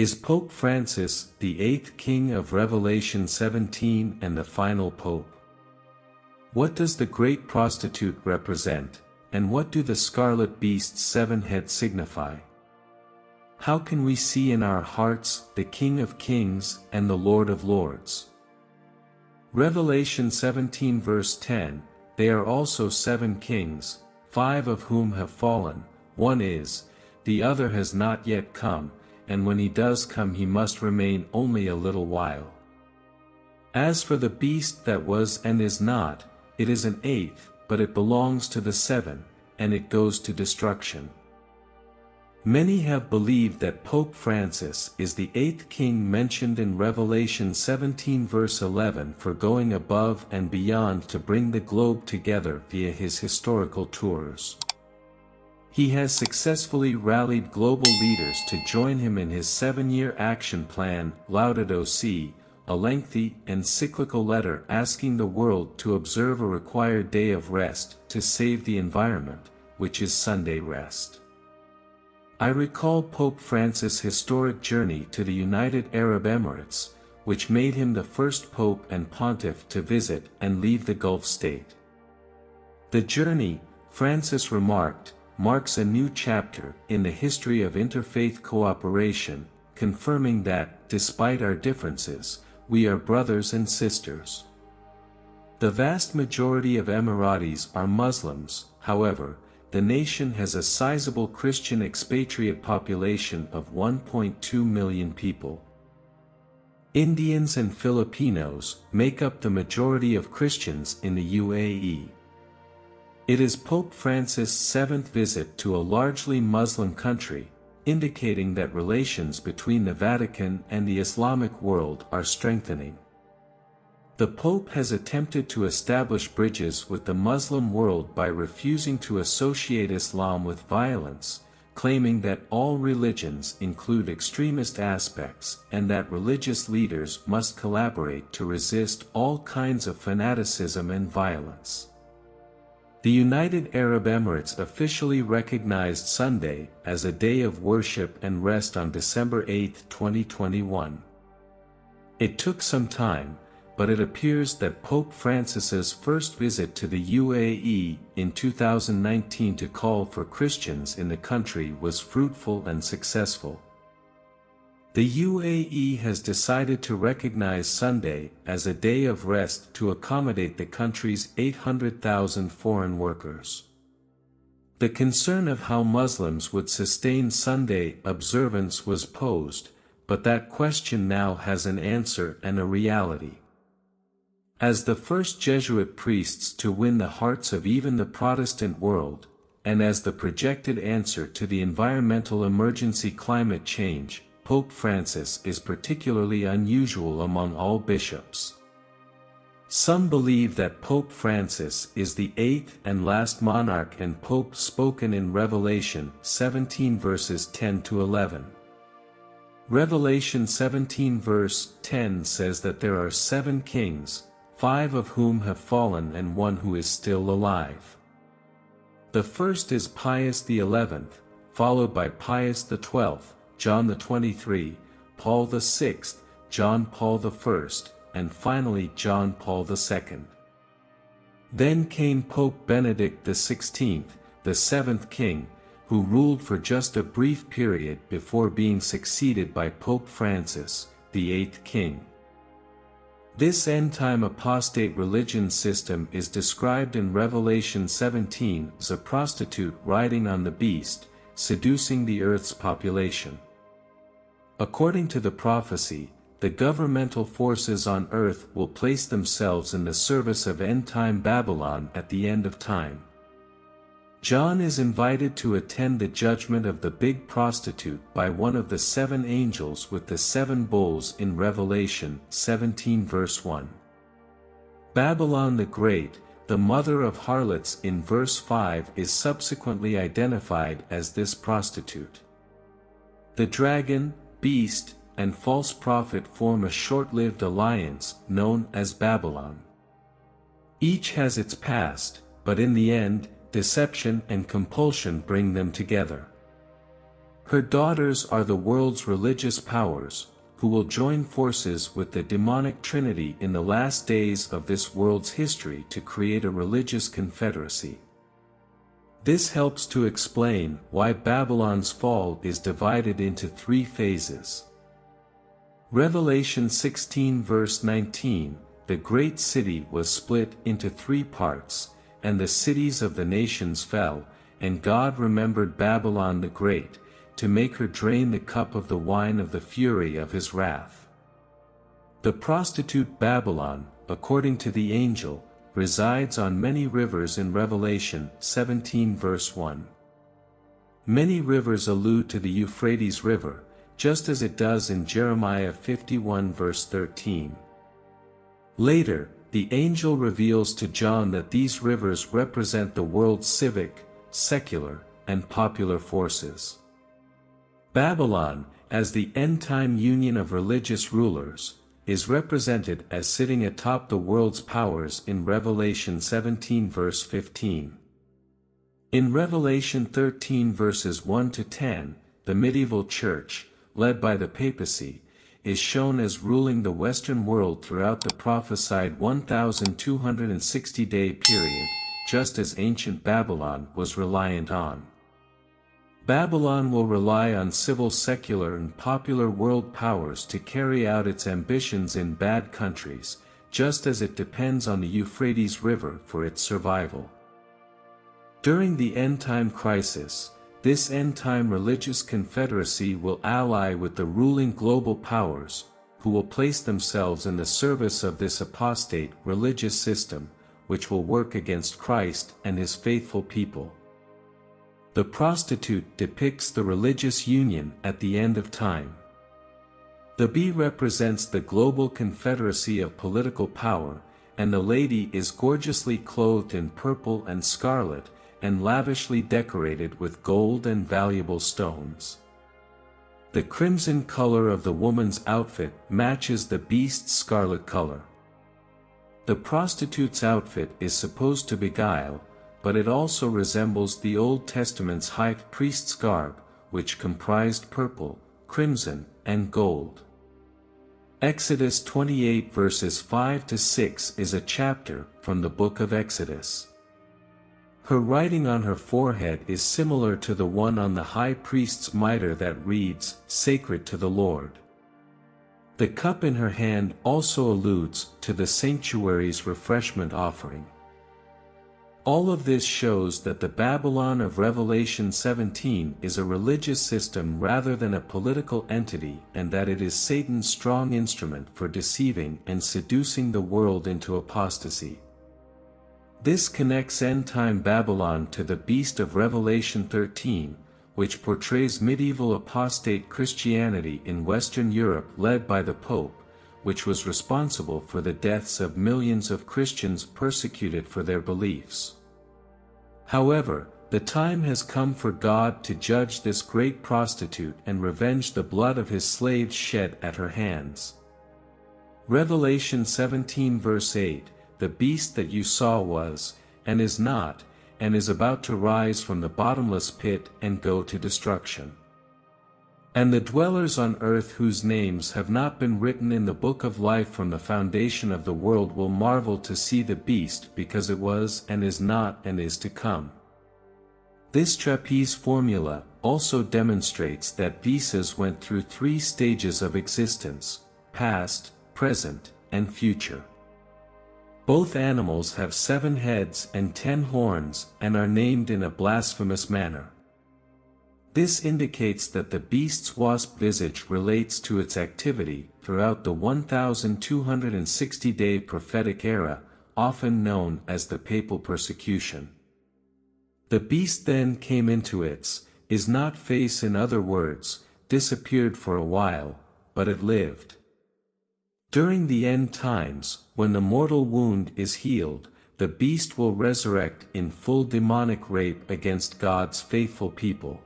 Is Pope Francis the eighth king of Revelation 17 and the final pope? What does the great prostitute represent, and what do the scarlet beast's 7 heads signify? How can we see in our hearts the King of Kings and the Lord of Lords? Revelation 17 verse 10, they are also 7 kings, 5 of whom have fallen, one is, the other has not yet come, and when he does come he must remain only a little while. As for the beast that was and is not, it is an 8th, but it belongs to the 7, and it goes to destruction. Many have believed that Pope Francis is the 8th king mentioned in Revelation 17 verse 11 for going above and beyond to bring the globe together via his historical tours. He has successfully rallied global leaders to join him in his 7-year action plan, Laudato Si', a lengthy encyclical letter asking the world to observe a required day of rest to save the environment, which is Sunday rest. I recall Pope Francis' historic journey to the United Arab Emirates, which made him the first pope and pontiff to visit and leave the Gulf state. The journey, Francis remarked, marks a new chapter in the history of interfaith cooperation, confirming that, despite our differences, we are brothers and sisters. The vast majority of Emiratis are Muslims, however, the nation has a sizable Christian expatriate population of 1.2 million people. Indians and Filipinos make up the majority of Christians in the UAE. It is Pope Francis' 7th visit to a largely Muslim country, indicating that relations between the Vatican and the Islamic world are strengthening. The Pope has attempted to establish bridges with the Muslim world by refusing to associate Islam with violence, claiming that all religions include extremist aspects and that religious leaders must collaborate to resist all kinds of fanaticism and violence. The United Arab Emirates officially recognized Sunday as a day of worship and rest on December 8, 2021. It took some time, but it appears that Pope Francis's first visit to the UAE in 2019 to call for Christians in the country was fruitful and successful. The UAE has decided to recognize Sunday as a day of rest to accommodate the country's 800,000 foreign workers. The concern of how Muslims would sustain Sunday observance was posed, but that question now has an answer and a reality. As the first Jesuit priests to win the hearts of even the Protestant world, and as the projected answer to the environmental emergency climate change, Pope Francis is particularly unusual among all bishops. Some believe that Pope Francis is the 8th and last monarch and pope spoken in Revelation 17 verses 10 to 11. Revelation 17 verse 10 says that there are 7 kings, 5 of whom have fallen and 1 who is still alive. The first is Pius XI, followed by Pius XII, John the 23, Paul VI, John Paul I, and finally John Paul II. Then came Pope Benedict XVI, the 7th king, who ruled for just a brief period before being succeeded by Pope Francis, the 8th king. This end-time apostate religion system is described in Revelation 17 as a prostitute riding on the beast, seducing the earth's population. According to the prophecy, the governmental forces on earth will place themselves in the service of end-time Babylon at the end of time. John is invited to attend the judgment of the big prostitute by one of the 7 angels with the 7 bowls in Revelation 17 verse 1. Babylon the Great, the mother of harlots in verse 5, is subsequently identified as this prostitute. The dragon, beast, and false prophet form a short-lived alliance known as Babylon. Each has its past, but in the end, deception and compulsion bring them together. Her daughters are the world's religious powers, who will join forces with the demonic trinity in the last days of this world's history to create a religious confederacy. This helps to explain why Babylon's fall is divided into three phases. Revelation 16 verse 19, the great city was split into three parts, and the cities of the nations fell, and God remembered Babylon the Great, to make her drain the cup of the wine of the fury of his wrath. The prostitute Babylon, according to the angel, resides on many rivers in Revelation 17 verse 1. Many rivers allude to the Euphrates River, just as it does in Jeremiah 51 verse 13. Later, the angel reveals to John that these rivers represent the world's civic, secular, and popular forces. Babylon, as the end-time union of religious rulers, is represented as sitting atop the world's powers in Revelation 17 verse 15. In Revelation 13 verses 1 to 10, the medieval church, led by the papacy, is shown as ruling the Western world throughout the prophesied 1260-day period, just as ancient Babylon was reliant on. Babylon will rely on civil, secular and popular world powers to carry out its ambitions in bad countries, just as it depends on the Euphrates River for its survival. During the end-time crisis, this end-time religious confederacy will ally with the ruling global powers, who will place themselves in the service of this apostate religious system, which will work against Christ and his faithful people. The prostitute depicts the religious union at the end of time. The bee represents the global confederacy of political power, and the lady is gorgeously clothed in purple and scarlet, and lavishly decorated with gold and valuable stones. The crimson color of the woman's outfit matches the beast's scarlet color. The prostitute's outfit is supposed to beguile, but it also resembles the Old Testament's high priest's garb, which comprised purple, crimson, and gold. Exodus 28 verses 5 to 6 is a chapter from the book of Exodus. Her writing on her forehead is similar to the one on the high priest's mitre that reads, "Sacred to the Lord." The cup in her hand also alludes to the sanctuary's refreshment offering. All of this shows that the Babylon of Revelation 17 is a religious system rather than a political entity, and that it is Satan's strong instrument for deceiving and seducing the world into apostasy. This connects end-time Babylon to the beast of Revelation 13, which portrays medieval apostate Christianity in Western Europe led by the Pope, which was responsible for the deaths of millions of Christians persecuted for their beliefs. However, the time has come for God to judge this great prostitute and revenge the blood of his slaves shed at her hands. Revelation 17 verse 8, "The beast that you saw was, and is not, and is about to rise from the bottomless pit and go to destruction. And the dwellers on earth whose names have not been written in the book of life from the foundation of the world will marvel to see the beast, because it was and is not and is to come." This trapeze formula also demonstrates that Jesus went through three stages of existence: past, present, and future. Both animals have 7 heads and 10 horns and are named in a blasphemous manner. This indicates that the beast's wasp visage relates to its activity throughout the 1260-day prophetic era, often known as the papal persecution. The beast then came into its, is not face, in other words, disappeared for a while, but it lived. During the end times, when the mortal wound is healed, the beast will resurrect in full demonic rape against God's faithful people.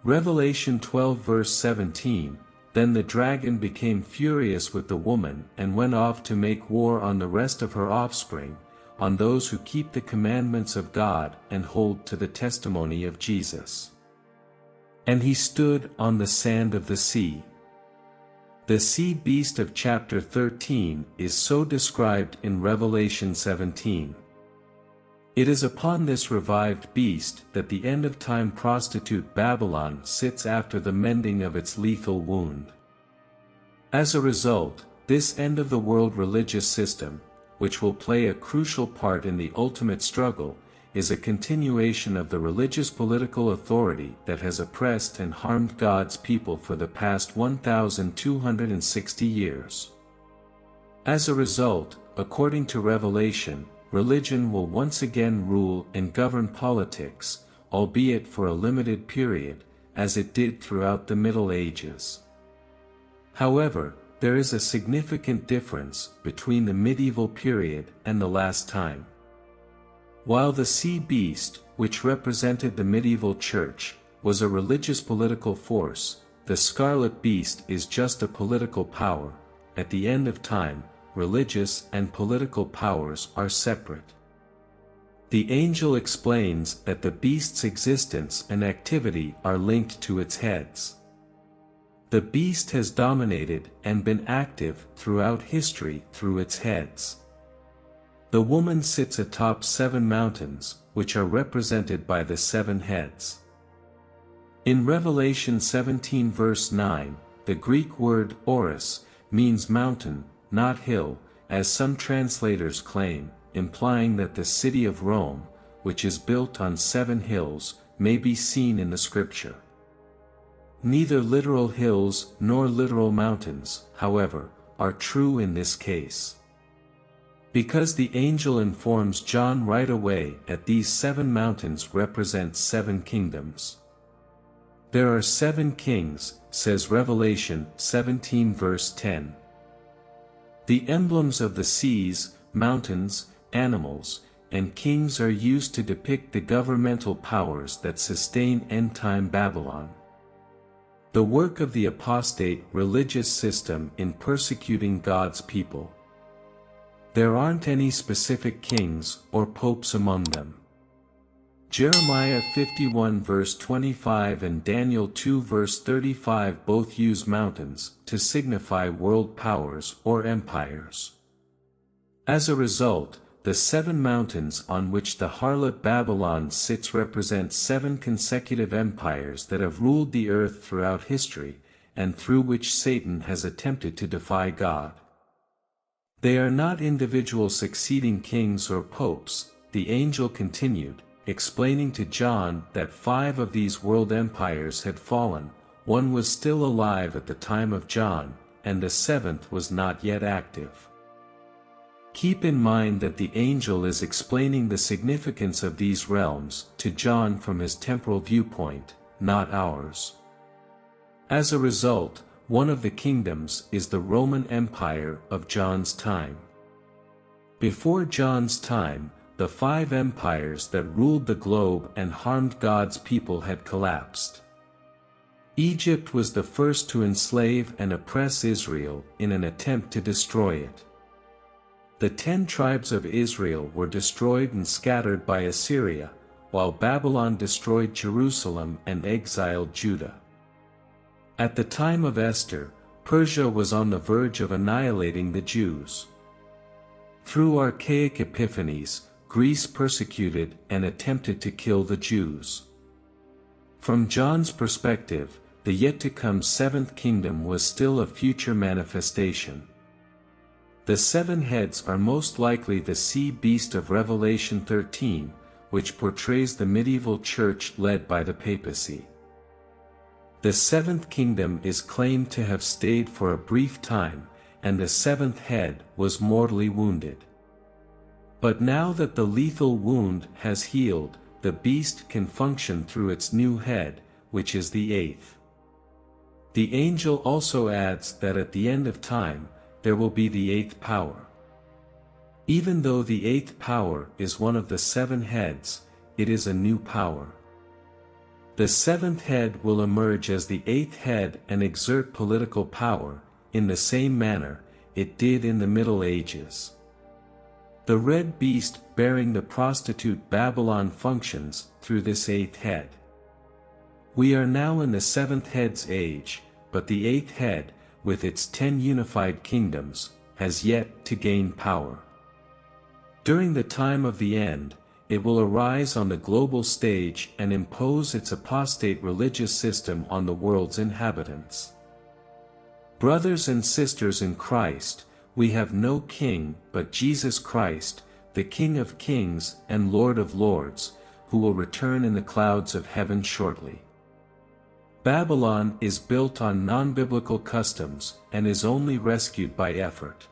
Revelation 12 verse 17, "Then the dragon became furious with the woman and went off to make war on the rest of her offspring, on those who keep the commandments of God and hold to the testimony of Jesus." And he stood on the sand of the sea. The sea beast of chapter 13 is so described in Revelation 17. It is upon this revived beast that the end-of-time prostitute Babylon sits after the mending of its lethal wound. As a result, this end-of-the-world religious system, which will play a crucial part in the ultimate struggle, is a continuation of the religious political authority that has oppressed and harmed God's people for the past 1,260 years. As a result, according to Revelation, religion will once again rule and govern politics, albeit for a limited period, as it did throughout the Middle Ages. However, there is a significant difference between the medieval period and the last time. While the sea beast, which represented the medieval church, was a religious political force, the scarlet beast is just a political power. At the end of time, religious and political powers are separate. The angel explains that the beast's existence and activity are linked to its heads. The beast has dominated and been active throughout history through its heads. The woman sits atop 7 mountains, which are represented by the 7 heads. In Revelation 17 verse 9, the Greek word oris means mountain, not hill, as some translators claim, implying that the city of Rome, which is built on 7 hills, may be seen in the scripture. Neither literal hills nor literal mountains, however, are true in this case. Because the angel informs John right away that these 7 mountains represent 7 kingdoms. There are 7 kings, says Revelation 17 verse 10. The emblems of the seas, mountains, animals, and kings are used to depict the governmental powers that sustain end-time Babylon. The work of the apostate religious system in persecuting God's people. There aren't any specific kings or popes among them. Jeremiah 51 verse 25 and Daniel 2 verse 35 both use mountains to signify world powers or empires. As a result, the 7 mountains on which the harlot Babylon sits represent 7 consecutive empires that have ruled the earth throughout history, and through which Satan has attempted to defy God. They are not individual succeeding kings or popes, the angel continued, explaining to John that 5 of these world empires had fallen, 1 was still alive at the time of John, and the 7th was not yet active. Keep in mind that the angel is explaining the significance of these realms to John from his temporal viewpoint, not ours. As a result, one of the kingdoms is the Roman Empire of John's time. Before John's time, the 5 empires that ruled the globe and harmed God's people had collapsed. Egypt was the first to enslave and oppress Israel in an attempt to destroy it. The 10 tribes of Israel were destroyed and scattered by Assyria, while Babylon destroyed Jerusalem and exiled Judah. At the time of Esther, Persia was on the verge of annihilating the Jews. Through archaic epiphanies, Greece persecuted and attempted to kill the Jews. From John's perspective, the yet-to-come 7th kingdom was still a future manifestation. The 7 heads are most likely the sea beast of Revelation 13, which portrays the medieval church led by the papacy. The 7th kingdom is claimed to have stayed for a brief time, and the 7th head was mortally wounded. But now that the lethal wound has healed, the beast can function through its new head, which is the 8th. The angel also adds that at the end of time, there will be the 8th power. Even though the 8th power is one of the 7 heads, it is a new power. The 7th head will emerge as the 8th head and exert political power, in the same manner it did in the Middle Ages. The red beast bearing the prostitute Babylon functions through this 8th head. We are now in the seventh head's age, but the eighth head, with its 10 unified kingdoms, has yet to gain power. During the time of the end, it will arise on the global stage and impose its apostate religious system on the world's inhabitants. Brothers and sisters in Christ, we have no king but Jesus Christ, the King of kings and Lord of lords, who will return in the clouds of heaven shortly. Babylon is built on non-biblical customs and is only rescued by effort.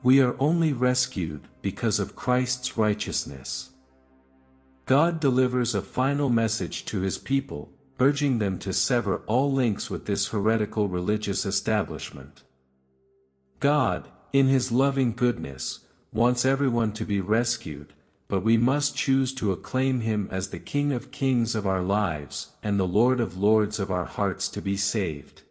We are only rescued because of Christ's righteousness. God delivers a final message to his people, urging them to sever all links with this heretical religious establishment. God, in his loving goodness, wants everyone to be rescued, but we must choose to acclaim him as the King of kings of our lives and the Lord of lords of our hearts to be saved.